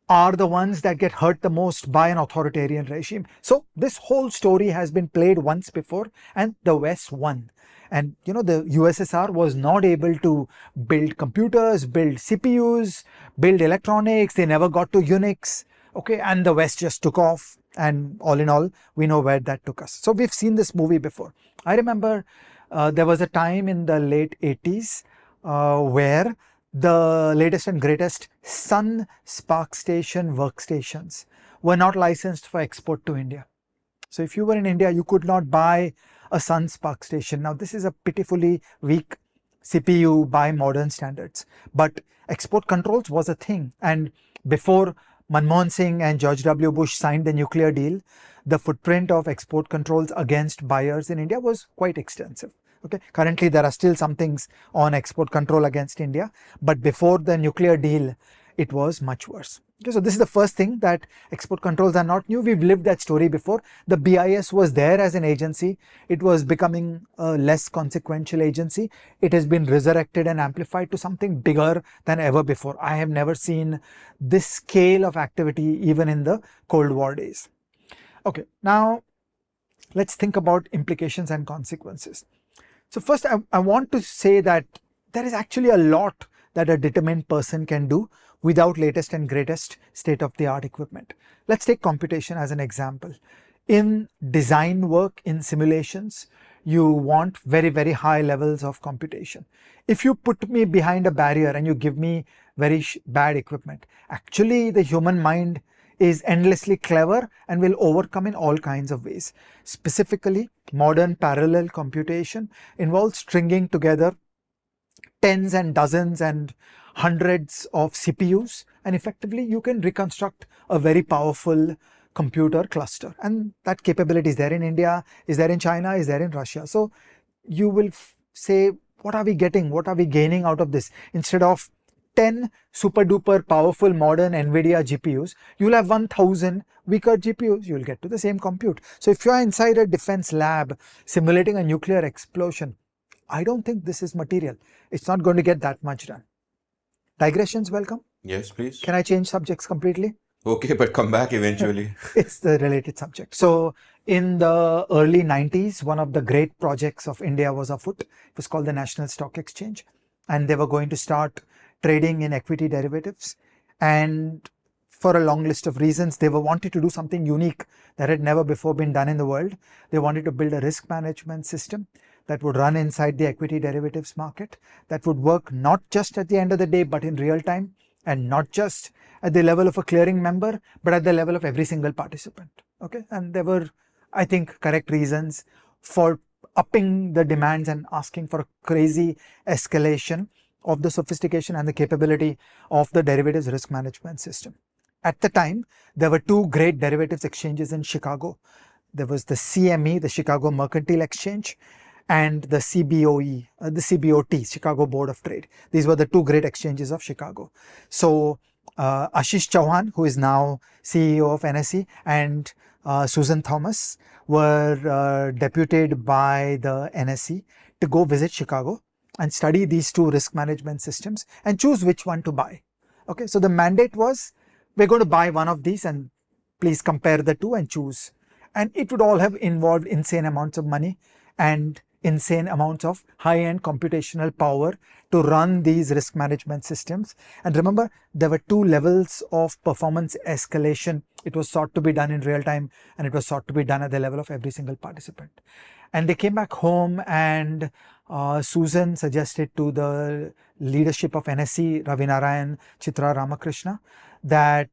are the ones that get hurt the most by an authoritarian regime. So this whole story has been played once before, and the West won. And the USSR was not able to build computers, build CPUs, build electronics. They never got to Unix. Okay, and the West just took off. And all in all, we know where that took us. So we've seen this movie before. I remember there was a time in the late 80s where the latest and greatest Sun Spark Station workstations were not licensed for export to India. So if you were in India, you could not buy a Sun Spark Station. Now, this is a pitifully weak CPU by modern standards, but export controls was a thing. And before Manmohan Singh and George W. Bush signed the nuclear deal, the footprint of export controls against buyers in India was quite extensive. Okay, currently there are still some things on export control against India, but before the nuclear deal, it was much worse. Okay, so this is the first thing, that export controls are not new. We've lived that story before. The BIS was there as an agency. It was becoming a less consequential agency. It has been resurrected and amplified to something bigger than ever before. I have never seen this scale of activity even in the Cold War days. Okay, now let's think about implications and consequences. So first, I want to say that there is actually a lot that a determined person can do without latest and greatest state-of-the-art equipment. Let's take computation as an example. In design work, in simulations, you want very, very high levels of computation. If you put me behind a barrier and you give me very bad equipment, actually the human mind is endlessly clever and will overcome in all kinds of ways. Specifically, modern parallel computation involves stringing together tens and dozens and hundreds of CPUs, and effectively you can reconstruct a very powerful computer cluster. And that capability is there in India, is there in China, is there in Russia. So you will say, what are we getting? What are we gaining out of this? Instead of 10 super duper powerful modern NVIDIA GPUs, you'll have 1000 weaker GPUs, you'll get to the same compute. So if you're inside a defense lab simulating a nuclear explosion, I don't think this is material. It's not going to get that much done. Digressions welcome? Yes, please. Can I change subjects completely? Okay, but come back eventually. It's the related subject. So in the early 90s, one of the great projects of India was afoot. It was called the National Stock Exchange, and they were going to start trading in equity derivatives. And for a long list of reasons, they were wanted to do something unique that had never before been done in the world. They wanted to build a risk management system that would run inside the equity derivatives market, that would work not just at the end of the day, but in real time, and not just at the level of a clearing member, but at the level of every single participant. Okay, and there were, I think, correct reasons for upping the demands and asking for a crazy escalation of the sophistication and the capability of the derivatives risk management system. At the time, there were two great derivatives exchanges in Chicago. There was the CME, the Chicago Mercantile Exchange, and the CBOT, Chicago Board of Trade. These were the two great exchanges of Chicago. So Ashish Chauhan, who is now CEO of NSE, and Susan Thomas were deputed by the NSE to go visit Chicago and study these two risk management systems and choose which one to buy. Okay, so the mandate was, we're going to buy one of these and please compare the two and choose. And it would all have involved insane amounts of money and insane amounts of high-end computational power to run these risk management systems. And remember, there were two levels of performance escalation. It was sought to be done in real time, and it was sought to be done at the level of every single participant. And they came back home, and Susan suggested to the leadership of NSE, Ravi Narayan, Chitra Ramakrishna, that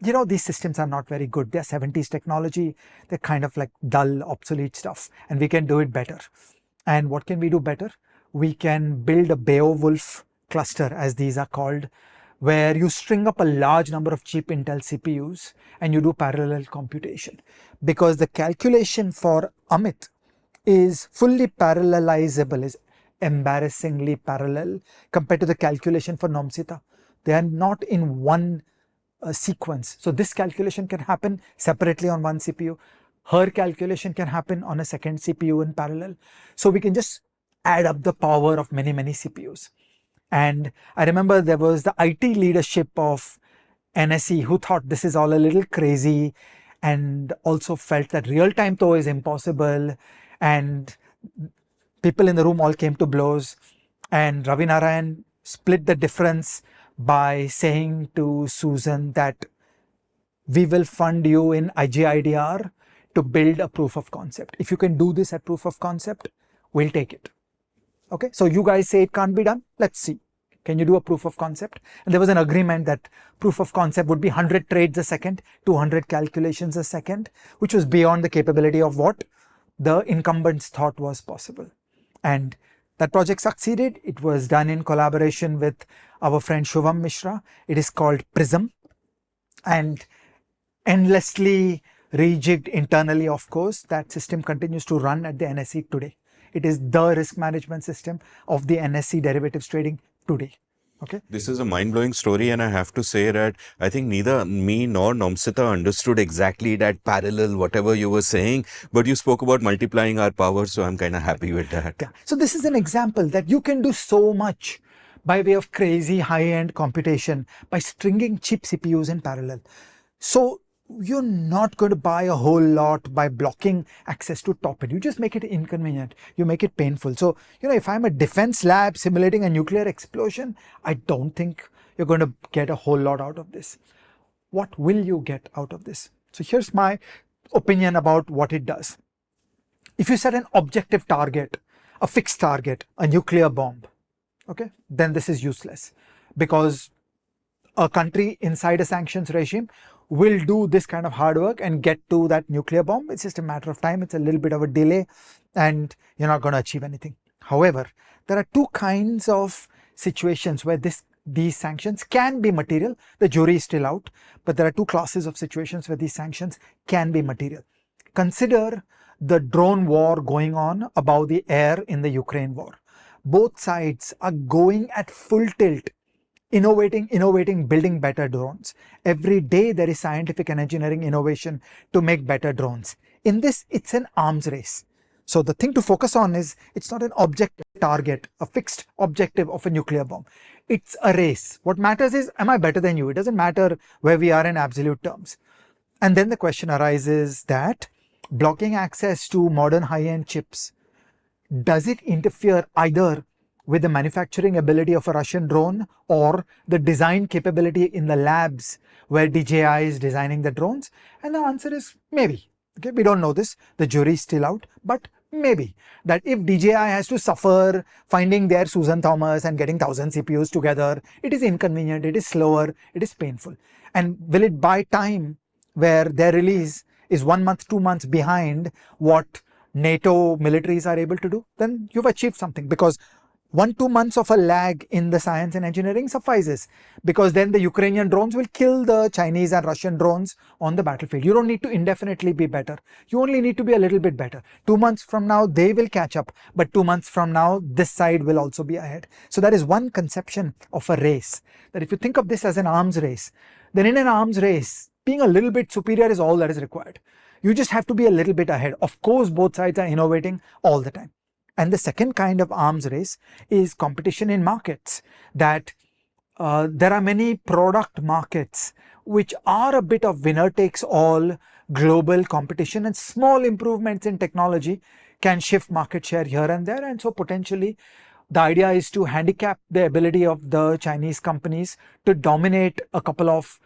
these systems are not very good. They're 70s technology. They're kind of like dull, obsolete stuff, and we can do it better. And what can we do better? We can build a Beowulf cluster, as these are called, where you string up a large number of cheap Intel CPUs and you do parallel computation. Because the calculation for Amit is fully parallelizable, is embarrassingly parallel compared to the calculation for Nomsita. They are not in one sequence. So this calculation can happen separately on one CPU. Her calculation can happen on a second CPU in parallel. So we can just add up the power of many, many CPUs. And I remember there was the IT leadership of NSE who thought this is all a little crazy, and also felt that real-time though is impossible, and people in the room all came to blows, and Ravi Narayan split the difference by saying to Susan that we will fund you in IGIDR to build a proof of concept. If you can do this at proof of concept, we'll take it. Okay, so you guys say it can't be done. Let's see. Can you do a proof of concept? And there was an agreement that proof of concept would be 100 trades a second, 200 calculations a second, which was beyond the capability of what the incumbents thought was possible. And that project succeeded. It was done in collaboration with our friend Shubham Mishra. It is called Prism, and endlessly rejigged internally, of course. That system continues to run at the NSE today. It is the risk management system of the NSE derivatives trading today. Okay. This is a mind-blowing story, and I have to say that I think neither me nor Nomsita understood exactly that parallel, whatever you were saying, but you spoke about multiplying our power, so I'm kind of happy with that. Yeah. So this is an example that you can do so much by way of crazy high-end computation by stringing cheap CPUs in parallel. So you're not going to buy a whole lot by blocking access to top end. You just make it inconvenient. You make it painful. So, if I'm a defense lab simulating a nuclear explosion, I don't think you're going to get a whole lot out of this. What will you get out of this? So here's my opinion about what it does. If you set an objective target, a fixed target, a nuclear bomb, okay, then this is useless, because a country inside a sanctions regime will do this kind of hard work and get to that nuclear bomb. It's just a matter of time. It's a little bit of a delay, and you're not going to achieve anything. However, there are two kinds of situations where these sanctions can be material. The jury is still out, but there are two classes of situations where these sanctions can be material. Consider the drone war going on above the air in the Ukraine war. Both sides are going at full tilt, innovating, building better drones. Every day there is scientific and engineering innovation to make better drones. In this, it's an arms race. So the thing to focus on is, it's not an objective target, a fixed objective of a nuclear bomb. It's a race. What matters is, am I better than you? It doesn't matter where we are in absolute terms. And then the question arises that blocking access to modern high-end chips, does it interfere either with the manufacturing ability of a Russian drone or the design capability in the labs where DJI is designing the drones? And the answer is maybe. Okay, we don't know this. The jury is still out, but maybe. That if DJI has to suffer finding their Susan Thomas and getting 1,000 CPUs together, it is inconvenient, it is slower, it is painful. And will it buy time where their release is 1 month, 2 months behind what NATO militaries are able to do? Then you've achieved something, because 1-2 months of a lag in the science and engineering suffices, because then the Ukrainian drones will kill the Chinese and Russian drones on the battlefield. You don't need to indefinitely be better. You only need to be a little bit better. 2 months from now, they will catch up, but 2 months from now, this side will also be ahead. So that is one conception of a race. That if you think of this as an arms race, then in an arms race, being a little bit superior is all that is required. You just have to be a little bit ahead. Of course, both sides are innovating all the time. And the second kind of arms race is competition in markets, that there are many product markets which are a bit of winner takes all global competition, and small improvements in technology can shift market share here and there. And so potentially the idea is to handicap the ability of the Chinese companies to dominate a couple of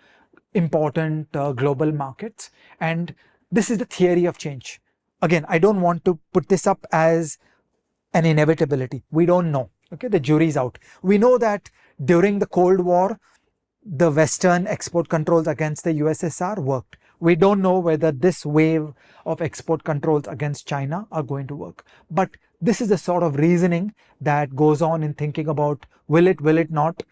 important global markets. And this is the theory of change. Again, I don't want to put this up as an inevitability. We don't know. Okay, the jury's out. We know that during the Cold War, the Western export controls against the USSR worked. We don't know whether this wave of export controls against China are going to work. But this is the sort of reasoning that goes on in thinking about will it not.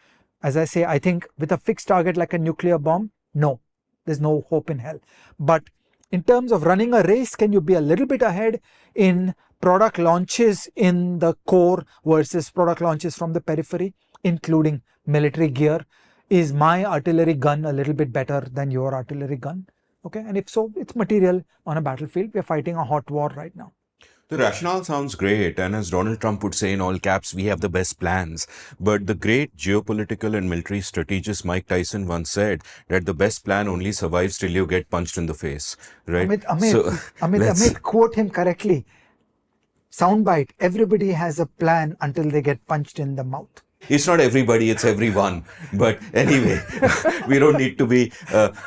As I say, I think with a fixed target like a nuclear bomb, no, there's no hope in hell. But in terms of running a race, can you be a little bit ahead in product launches in the core versus product launches from the periphery, including military gear? Is my artillery gun a little bit better than your artillery gun? Okay, and if so, it's material on a battlefield. We're fighting a hot war right now. The rationale sounds great, and as Donald Trump would say in all caps, we have the best plans. But the great geopolitical and military strategist Mike Tyson once said that the best plan only survives till you get punched in the face, right? Amit, quote him correctly. Soundbite, everybody has a plan until they get punched in the mouth. It's not everybody, it's everyone. But anyway, we don't need to be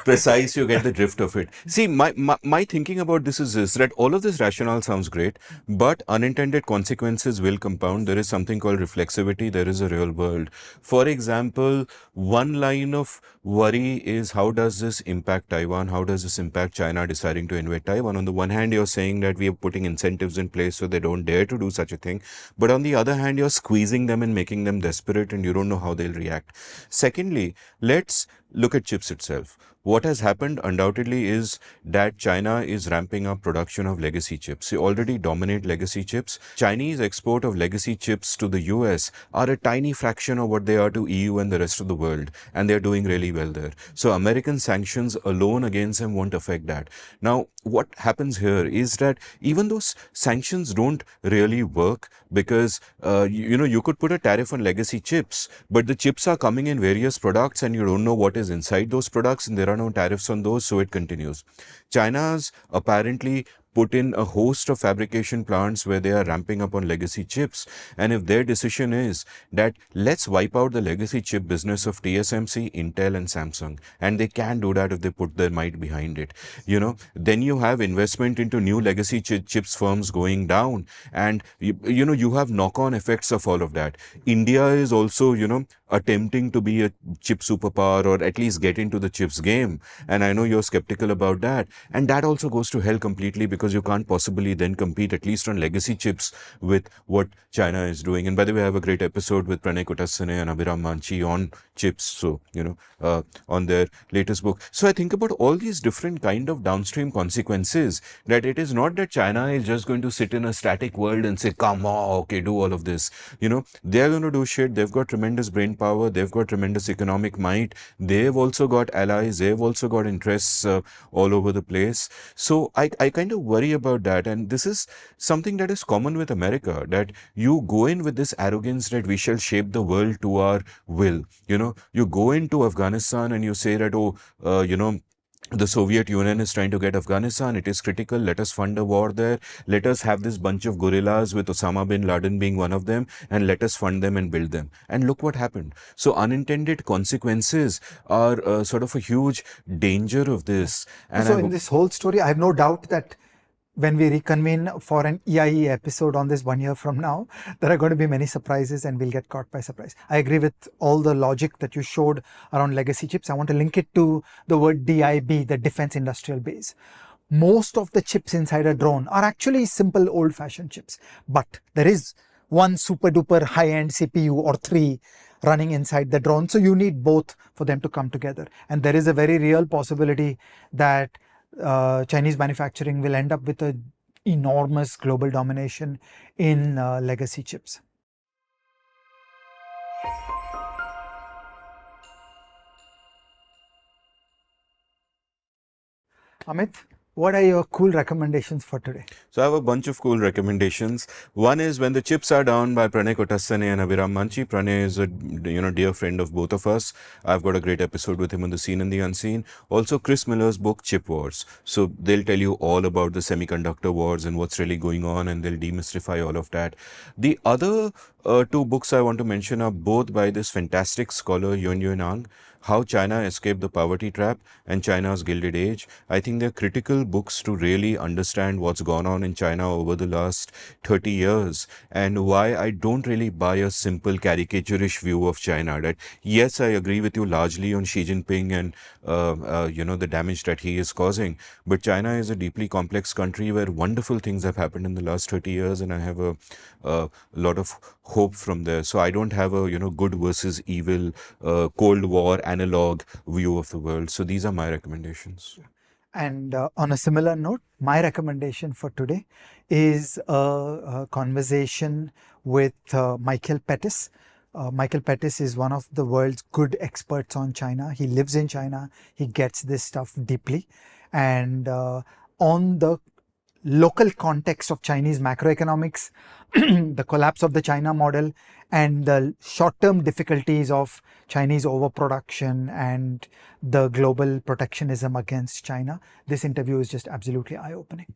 precise. You get the drift of it. See, my thinking about this is this, that all of this rationale sounds great, but unintended consequences will compound. There is something called reflexivity. There is a real world. For example, one line of worry is, how does this impact Taiwan? How does this impact China deciding to invade Taiwan? On the one hand, you're saying that we are putting incentives in place so they don't dare to do such a thing. But on the other hand, you're squeezing them and making them desperate, and you don't know how they'll react. Secondly, let's look at chips itself. What has happened undoubtedly is that China is ramping up production of legacy chips. They already dominate legacy chips. Chinese export of legacy chips to the US are a tiny fraction of what they are to EU and the rest of the world, and they're doing really well there. So American sanctions alone against them won't affect that. Now, what happens here is that even those sanctions don't really work, because you could put a tariff on legacy chips, but the chips are coming in various products and you don't know what is inside those products, and there are no tariffs on those, so it continues. China's apparently put in a host of fabrication plants where they are ramping up on legacy chips. And if their decision is that let's wipe out the legacy chip business of TSMC, Intel and Samsung, and they can do that if they put their might behind it, then you have investment into new legacy chips firms going down, and you have knock-on effects of all of that. India is also, attempting to be a chip superpower, or at least get into the chips game. And I know you're skeptical about that. And that also goes to hell completely, because you can't possibly then compete, at least on legacy chips, with what China is doing. And by the way, I have a great episode with Pranay Kotasane and Abhiram Manchi on chips. So, on their latest book. So I think about all these different kind of downstream consequences, that it is not that China is just going to sit in a static world and say, come on, okay, do all of this. They're going to do shit. They've got tremendous brain power. They've got tremendous economic might. They've also got allies. They've also got interests all over the place. So I kind of worry about that. And this is something that is common with America, that you go in with this arrogance that we shall shape the world to our will. You go into Afghanistan and you say that, the Soviet Union is trying to get Afghanistan. It is critical. Let us fund a war there. Let us have this bunch of guerrillas with Osama bin Laden being one of them, and let us fund them and build them. And look what happened. So unintended consequences are sort of a huge danger of this. And so in this whole story, I have no doubt that when we reconvene for an EIE episode on this 1 year from now, there are going to be many surprises and we'll get caught by surprise. I agree with all the logic that you showed around legacy chips. I want to link it to the word DIB, the Defense Industrial Base. Most of the chips inside a drone are actually simple old-fashioned chips, but there is one super duper high end CPU or three running inside the drone. So you need both for them to come together. And there is a very real possibility that Chinese manufacturing will end up with an enormous global domination in legacy chips. Amit, what are your cool recommendations for today? So I have a bunch of cool recommendations. One is When the Chips Are Down by Pranay Kotasane and Abhiram Manchi. Pranay is a dear friend of both of us. I've got a great episode with him on The Seen and the Unseen. Also Chris Miller's book Chip Wars. So they'll tell you all about the semiconductor wars and what's really going on, and they'll demystify all of that. The other two books I want to mention are both by this fantastic scholar Yun Yun Ang. How China Escaped the Poverty Trap and China's Gilded Age. I think they're critical books to really understand what's gone on in China over the last 30 years and why I don't really buy a simple caricaturish view of China. That yes, I agree with you largely on Xi Jinping and the damage that he is causing, but China is a deeply complex country where wonderful things have happened in the last 30 years, and I have a lot of hope from there. So I don't have a good versus evil Cold War analog view of the world. So these are my recommendations. And on a similar note, my recommendation for today is a conversation with Michael Pettis. Michael Pettis is one of the world's good experts on China. He lives in China. He gets this stuff deeply. And on the local context of Chinese macroeconomics, the collapse of the China model, and the short-term difficulties of Chinese overproduction and the global protectionism against China, this interview is just absolutely eye-opening.